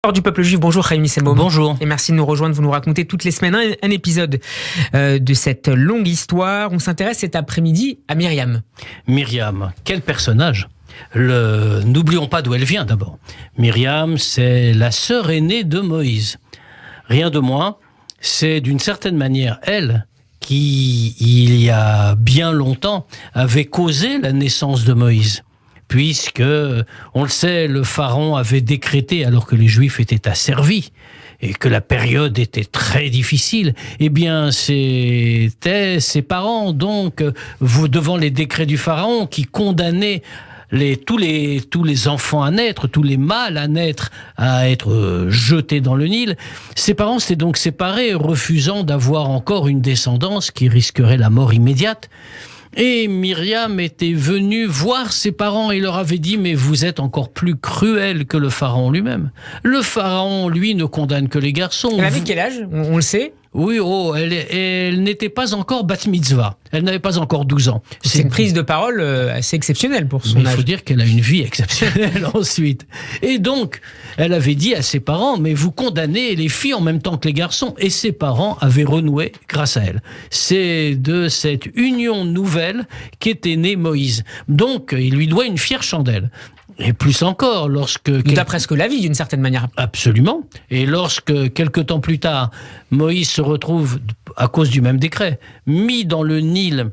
Du peuple juif, bonjour Chaim Nissenbaum. Bonjour. Et merci de nous rejoindre, vous nous racontez toutes les semaines un épisode de cette longue histoire. On s'intéresse cet après-midi à Myriam. Myriam, quel personnage. N'oublions pas d'où elle vient d'abord. Myriam, c'est la sœur aînée de Moïse. Rien de moins, c'est d'une certaine manière elle qui, il y a bien longtemps, avait causé la naissance de Moïse. Puisque, on le sait, le pharaon avait décrété, alors que les Juifs étaient asservis, et que la période était très difficile, eh bien, c'était ses parents, donc, devant les décrets du pharaon, qui condamnaient tous les enfants à naître, tous les mâles à naître, à être jetés dans le Nil. Ses parents s'étaient donc séparés, refusant d'avoir encore une descendance qui risquerait la mort immédiate. Et Myriam était venue voir ses parents et leur avait dit « Mais vous êtes encore plus cruels que le pharaon lui-même. Le pharaon, lui, ne condamne que les garçons. » Elle avait quel âge ? On le sait ? Oui, elle n'était pas encore bat mitzvah. Elle n'avait pas encore 12 ans. C'est une prise de parole assez exceptionnelle pour son âge. Il faut dire qu'elle a une vie exceptionnelle ensuite. Et donc, elle avait dit à ses parents, mais vous condamnez les filles en même temps que les garçons. Et ses parents avaient renoué grâce à elle. C'est de cette union nouvelle qu'était né Moïse. Donc, il lui doit une fière chandelle. Et plus encore, il a presque la vie, d'une certaine manière. Absolument. Et lorsque, quelque temps plus tard, Moïse se retrouve, à cause du même décret, mis dans le Nil,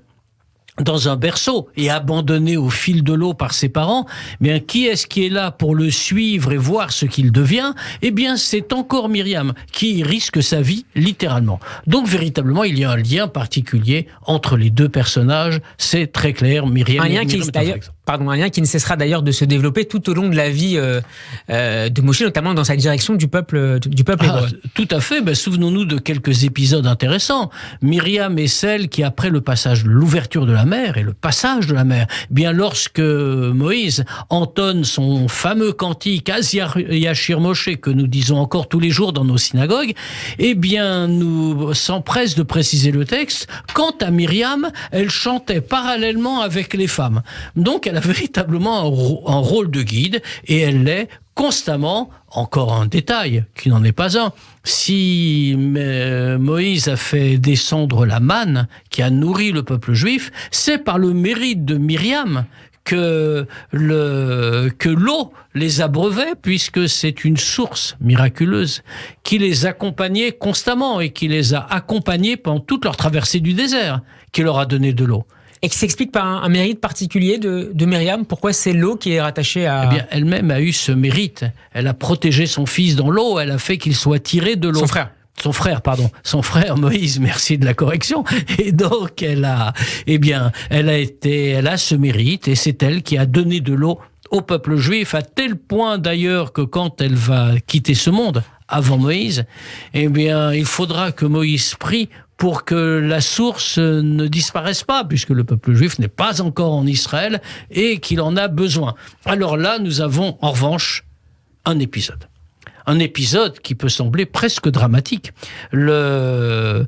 dans un berceau, et abandonné au fil de l'eau par ses parents, bien, qui est-ce qui est là pour le suivre et voir ce qu'il devient ? Eh bien, c'est encore Myriam, qui risque sa vie, littéralement. Donc, véritablement, il y a un lien particulier entre les deux personnages, c'est très clair, Myriam. Un lien qui ne cessera d'ailleurs de se développer tout au long de la vie de Moshe, notamment dans sa direction du peuple hébreu. Tout à fait. Souvenons-nous de quelques épisodes intéressants. Myriam est celle qui, après l'ouverture de la mer et le passage de la mer, bien lorsque Moïse entonne son fameux cantique Az Yashir Moshe que nous disons encore tous les jours dans nos synagogues, eh bien nous s'empresse de préciser le texte. Quant à Myriam, elle chantait parallèlement avec les femmes. Donc elle a véritablement un rôle de guide et elle l'est constamment. Encore un détail qui n'en est pas un. Si Moïse a fait descendre la manne qui a nourri le peuple juif, c'est par le mérite de Myriam que l'eau les abreuvait, puisque c'est une source miraculeuse qui les accompagnait constamment et qui les a accompagnés pendant toute leur traversée du désert, qui leur a donné de l'eau. Et qui s'explique par un mérite particulier de Myriam. Pourquoi c'est l'eau qui est rattachée à... Eh bien, elle-même a eu ce mérite. Elle a protégé son fils dans l'eau, elle a fait qu'il soit tiré de l'eau. Son frère Moïse, merci de la correction. Et donc, elle a ce mérite, et c'est elle qui a donné de l'eau au peuple juif, à tel point d'ailleurs que quand elle va quitter ce monde, avant Moïse, eh bien, il faudra que Moïse prie pour que la source ne disparaisse pas, puisque le peuple juif n'est pas encore en Israël et qu'il en a besoin. Alors là, nous avons en revanche un épisode. Un épisode qui peut sembler presque dramatique. Myriam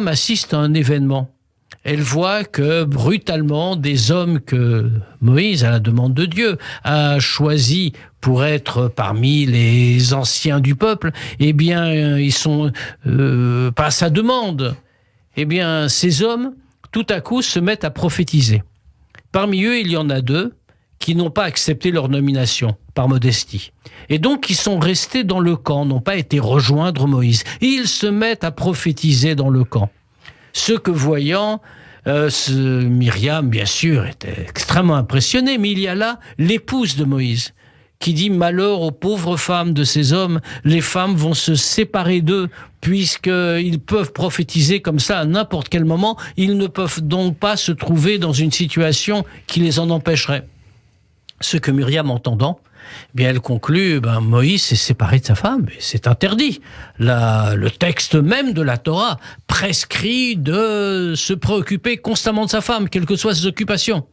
assiste à un événement. Elle voit que brutalement des hommes que Moïse, à la demande de Dieu, a choisis pour être parmi les anciens du peuple, eh bien, ils sont pas à sa demande. Eh bien, ces hommes, tout à coup, se mettent à prophétiser. Parmi eux, il y en a 2 qui n'ont pas accepté leur nomination par modestie. Et donc, qui sont restés dans le camp, n'ont pas été rejoindre Moïse. Et ils se mettent à prophétiser dans le camp. Ce que voyant, Myriam, bien sûr, était extrêmement impressionnée, mais il y a là l'épouse de Moïse, qui dit « Malheur aux pauvres femmes de ces hommes, les femmes vont se séparer d'eux, puisqu'ils peuvent prophétiser comme ça à n'importe quel moment, ils ne peuvent donc pas se trouver dans une situation qui les en empêcherait. » Ce que Myriam, entendant, bien elle conclut, Moïse s'est séparé de sa femme, et c'est interdit. Le texte même de la Torah prescrit de se préoccuper constamment de sa femme, quelles que soient ses occupations.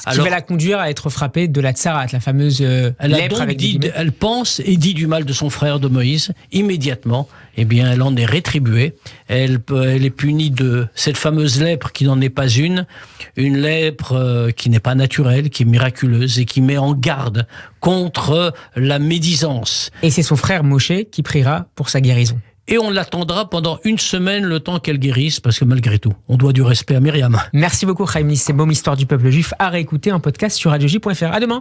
Ce qui va la conduire à être frappée de la tsarat, la fameuse lèpre avec elle pense et dit du mal de son frère de Moïse. Immédiatement, eh bien, elle en est rétribuée. Elle est punie de cette fameuse lèpre qui n'en est pas une lèpre qui n'est pas naturelle, qui est miraculeuse et qui met en garde contre la médisance. Et c'est son frère Moshe qui priera pour sa guérison. Et on l'attendra pendant 1 semaine, le temps qu'elle guérisse, parce que malgré tout, on doit du respect à Myriam. Merci beaucoup, Chaim Nis. C'est Baume, Histoire du peuple juif, à réécouter en podcast sur radioj.fr. À demain.